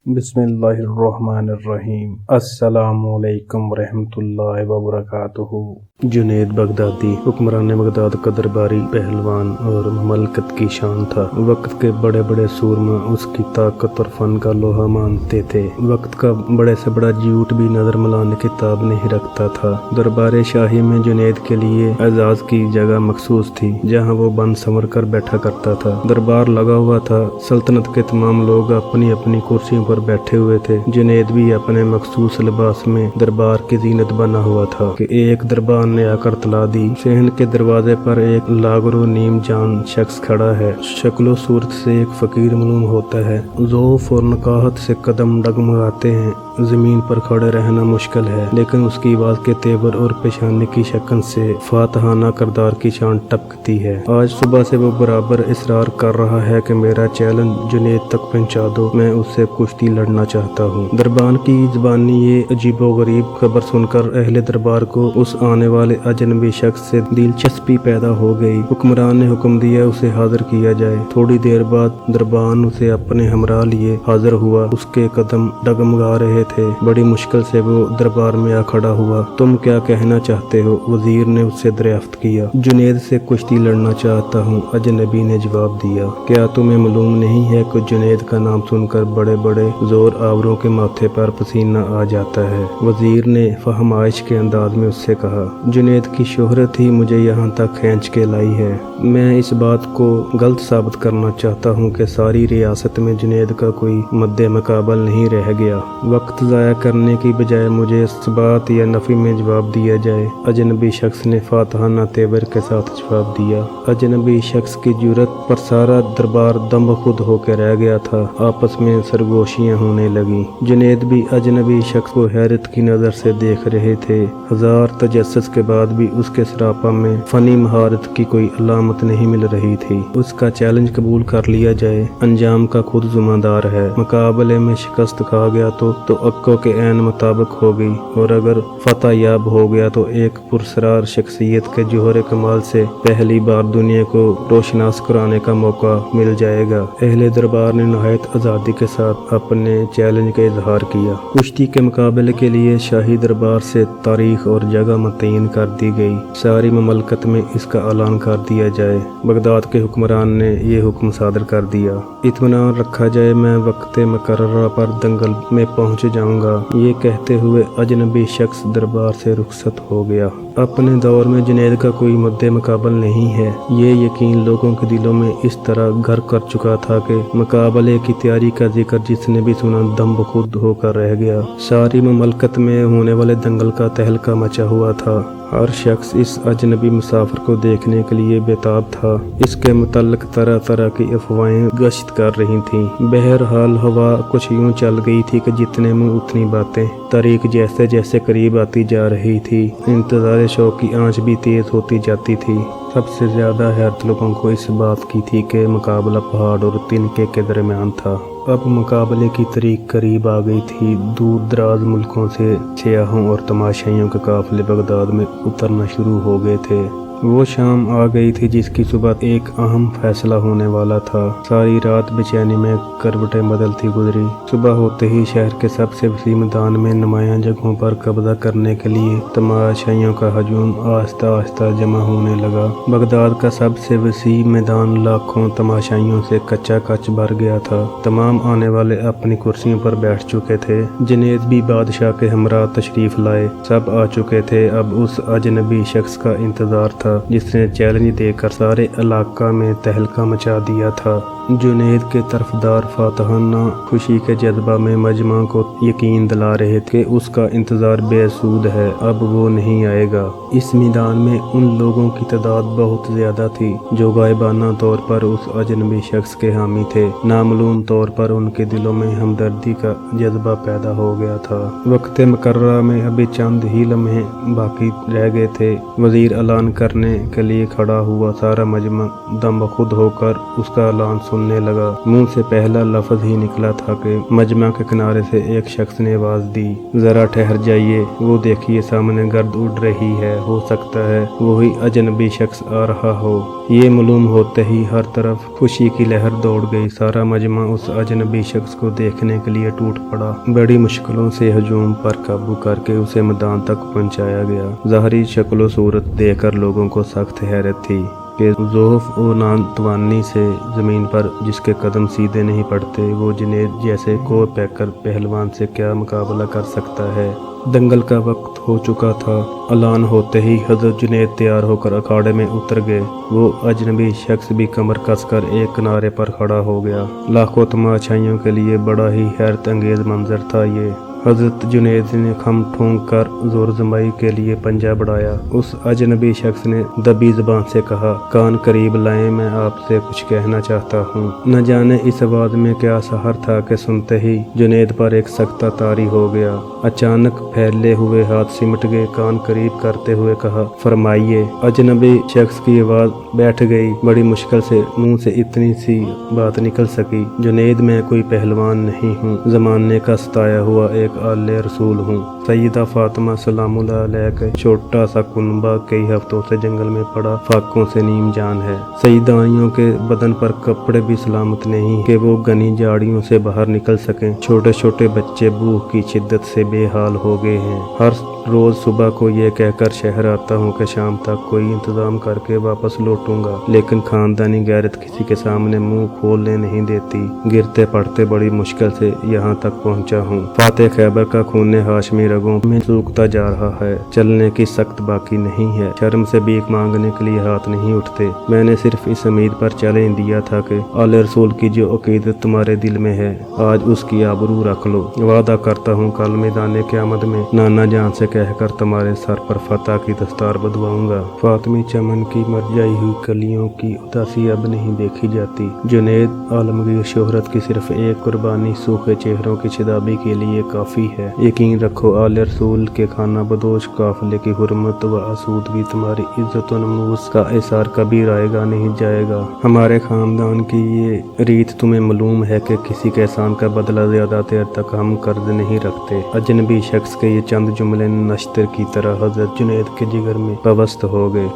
बिस्मिल्लाहिर्रहमानिर्रहीम। अस्सलामुअलैकुम वरहमतुल्लाहि वबरकातुहू। जुनैद बगदादी हुक्मरान बगदाद का दरबारी पहलवान और ममलकत की शान था। वक्त के बड़े बड़े सूरमा उसकी ताकत और फन का लोहा मानते थे। वक्त का बड़े से बड़ा झूठ भी नजर मिलाने की ताब नहीं रखता था। दरबार शाही में जुनैद के लिए एजाज की जगह मखसूस थी, जहाँ वो बन संवर कर बैठा करता था। दरबार लगा हुआ था, सल्तनत के तमाम लोग अपनी अपनी कुर्सियों पर बैठे हुए थे। जुनैद भी अपने मखसूस लिबास में दरबार की जीनत बना हुआ था कि एक दरबार ने आकर तला दी। शहन के दरवाजे पर एक लागरो नीम जान शख्स खड़ा है। शक्लो सूरत से एक फकीर मालूम होता है। ज़ौफ़ और नकाहत से कदम डगमगाते हैं। जमीन पर खड़े रहना मुश्किल है, लेकिन उसकी आवाज के तेवर और पेशानी की शक्ल से फातहाना करदार की शान टपकती है। आज सुबह से वो बराबर इसरार कर रहा है कि मेरा चैलेंज जुनैद तक पहुंचा दो, मैं उससे कुश्ती लड़ना चाहता हूँ। दरबार की ज़बानी ये अजीबोगरीब खबर सुनकर अहले दरबार को उस आने वाले अजनबी शख्स से दिलचस्पी पैदा हो गई। हुक्मरान ने हुक्म दिया उसे हाजिर किया जाए। थोड़ी देर बाद दरबान उसे अपने हमरा लिए हाजिर हुआ। उसके कदम डगमगा रहे थे। बड़ी मुश्किल से वो दरबार में आ खड़ा हुआ। तुम क्या कहना चाहते हो? वजीर ने उससे दरियाफ्त किया। जुनैद से कुश्ती लड़ना चाहता हूँ, अजनबी ने जवाब दिया। क्या तुम्हें मालूम नहीं है कि जुनैद का नाम सुनकर बड़े बड़े जोर आवरों के माथे पर पसीना आ जाता है? वजीर ने फहमाइश के अंदाज में उससे कहा। जुनैद की शोहरत ही मुझे यहाँ तक खींच के लाई है। मैं इस बात को गलत साबित करना चाहता हूँ कि सारी रियासत में जुनैद का कोई मद्दे मुकाबल नहीं रह गया। वक्त ज़ाया करने की बजाय मुझे इस्बात या नफी में जवाब दिया जाए, अजनबी शख्स ने फातहाना तेवर के साथ जवाब दिया। अजनबी शख्स की जुर्रत पर सारा दरबार दम खुद होकर रह गया था। आपस में सरगोशियां होने लगी। जुनैद भी अजनबी शख्स को हैरत की नज़र से देख रहे थे। हजार तजस्सुस के बाद भी उसके सरापा में फनी महारत की कोई अलामत नहीं मिल रही थी। उसका चैलेंज कबूल कर लिया जाए, अंजाम का खुद जिम्मेदार है। मुकाबले में शिकस्त खा गया तो अक्को के ऐन मुताबिक हो गई, और अगर फतह याब हो गया तो एक पुरसरार शख्सियत के जोहरे कमाल से पहली बार दुनिया को रोशनास कराने का मौका मिल जाएगा। अहले दरबार ने नहायत आज़ादी के साथ अपने चैलेंज का इजहार किया। कुश्ती के मुकाबले के लिए शाही दरबार से तारीख और जगह मुतय्यन कर दी गई। सारी ममलकत में इसका ऐलान कर दिया जाए। बगदाद के हुक्मरान ने यह हुक्म सादर कर दिया। इत्मीनान रखा जाए, मैं वक्त मुकर्ररा पर दंगल में पहुंच जाऊंगा। ये कहते हुए अजनबी शख्स दरबार से रुखसत हो गया। अपने दौर में जुनैद का कोई मुद्दे मुकाबल नहीं है, ये यकीन लोगों के दिलों में इस तरह घर कर चुका था कि मुकाबले की तैयारी का जिक्र जिसने भी सुना दम बखुद होकर रह गया। सारी ममलकत में होने वाले दंगल का तहलका मचा हुआ था। हर शख्स इस अजनबी मुसाफिर को देखने के लिए बेताब था। इसके मुतल्लिक तरह तरह की अफवाहें गश्त कर रही थीं। बहरहाल हवा कुछ यूं चल गई थी कि जितने मुंह उतनी बातें। तारीख जैसे जैसे करीब आती जा रही थी, इंतजार शौक की आंच भी तेज होती जाती थी। सबसे ज्यादा हैरत लोगों को इस बात की थी कि मुकाबला पहाड़ और तिनके के दरमियान था। अब मुकाबले की तारीख करीब आ गई थी। दूर दराज मुल्कों से सियाहों और तमाशाइयों के काफिले बगदाद में उतरना शुरू हो गए थे। वो शाम आ गई थी जिसकी सुबह एक अहम फैसला होने वाला था। सारी रात बेचैनी में करवटें बदलती गुजरी। सुबह होते ही शहर के सबसे वसी मैदान में नुमायां जगहों पर कब्जा करने के लिए तमाशाइयों का हजूम आहिस्ता आहिस्ता जमा होने लगा। बगदाद का सबसे वसी मैदान लाखों तमाशाइयों से कच्चा कच भर गया था। तमाम आने वाले अपनी कुर्सियों पर बैठ चुके थे। जुनैद भी बादशाह के हमरा तशरीफ लाए। सब आ चुके थे। अब उस अजनबी शख्स का इंतजार था जिसने चैलेंज देकर सारे इलाका में तहलका मचा दिया था। जुनैद के तरफदार फातहाना खुशी के जज्बा में मजमा को यकीन दिला रहे थे कि उसका इंतजार बेसूद है, अब वो नहीं आएगा। इस मैदान में उन लोगों की तादाद बहुत ज्यादा थी जो गायबाना तौर पर उस अजनबी शख्स के हामी थे। नामालूम तौर पर उनके दिलों में हमदर्दी का जज्बा पैदा हो गया था। वक्त मुकर्ररा में अभी चंद ही लम्हे बाकी रह गए थे। वजीर ऐलान करने के लिए खड़ा हुआ। सारा मजमा दम खुद होकर उसका ऐलान सुनने लगा। मुंह से पहला लफ्ज ही निकला था कि मजमा के किनारे से एक शख्स ने आवाज दी, जरा ठहर जाइए, वो देखिए सामने गर्द उड़ रही है, हो सकता है वही अजनबी शख्स आ रहा हो। ये मालूम होते ही हर तरफ खुशी की लहर दौड़ गई। सारा मजमा उस अजनबी शख्स को देखने के लिए टूट पड़ा। बड़ी मुश्किलों से हजूम पर काबू करके उसे मैदान तक पहुंचाया गया। ज़ाहरी शक्ल सूरत देखकर लोगों को सख्त हैरत थी कि ज़ोफ और नातवानी से ज़मीन पर जिसके कदम सीधे नहीं पड़ते, वो जुनैद जैसे को पैकर पहलवान से क्या मुकाबला कर सकता है। दंगल का वक्त हो चुका था। ऐलान होते ही हज़रत जुनैद तैयार होकर अखाड़े में उतर गए। वो अजनबी शख्स भी कमर कसकर एक किनारे पर खड़ा हो गया। लाखों तमाशाइयों के लिए बड़ा ही हैरत अंगेज मंजर था ये। हज़रत जुनैद ने खम ठोंक कर जोर जमाई के लिए पंजा बढ़ाया। उस अजनबी शख्स ने दबी ज़बान से कहा, कान करीब लाएं, मैं आपसे कुछ कहना चाहता हूँ। न जाने इस आवाज़ में क्या सहर था कि सुनते ही जुनैद पर एक सख्ता तारी हो गया। अचानक फैले हुए हाथ सिमट गए। कान करीब करते हुए कहा, फरमाइए। अजनबी शख्स की आवाज़ बैठ गई। बड़ी मुश्किल से मुंह से इतनी सी बात निकल सकी, जुनैद मैं कोई पहलवान नहीं हूँ, ज़माने का सताया हुआ एक आले रसूल हूँ। सैयदा फातिमा सलामुल्लाह अलैहा का छोटा सा कुनबा कई हफ्तों से जंगल में पड़ा फाकों से नीम जान है। सैयदानियों के बदन पर कपड़े भी सलामत नहीं कि वो घनी झाड़ियों से बाहर निकल सकें। छोटे छोटे बच्चे भूख की शिद्दत से बेहाल हो गए हैं। हर रोज सुबह को ये कहकर शहर आता हूँ कि शाम तक कोई इंतजाम करके वापस लौटूंगा, लेकिन खानदानी गैरत किसी के सामने मुंह खोलने नहीं देती। गिरते पड़ते बड़ी मुश्किल से यहाँ तक पहुँचा हूँ। फातेह खैबर का खून हाशमी रगों में सूखता जा रहा है। चलने की सख्त बाकी नहीं है। शर्म से भीख मांगने के लिए हाथ नहीं उठते। मैंने सिर्फ इस उम्मीद पर चैलेंज दिया था कि आले रसूल की जो अकीदत तुम्हारे दिल में है, आज उसकी आबरू रख लो। वादा करता हूँ कल मैदान क़यामत में नाना जान से कहकर तुम्हारे सर पर फतह की दस्तार बधवाऊंगा। फातिमी चमन की मरझाई हुई कलियों की उदासी अब नहीं देखी जाती। जुनैद आलमगीर शोहरत की सिर्फ एक कुर्बानी सूखे चेहरों की शिदाबी के लिए काफी है। यकीन रखो आले रसूल के खाना बदोश काफिले की हुर्मत व आसूदगी तुम्हारी इज्जत व नमूस का एसार कभी रायगा नहीं जाएगा। हमारे खानदान की ये रीत तुम्हें मालूम है कि किसी के एहसान का बदला ज्यादा देर तक हम कर्ज नहीं रखते। अजनबी शख्स के ये चंद जुमले नश्तर की तरह हजरत जुनैद के जिगर में पवस्त हो गए।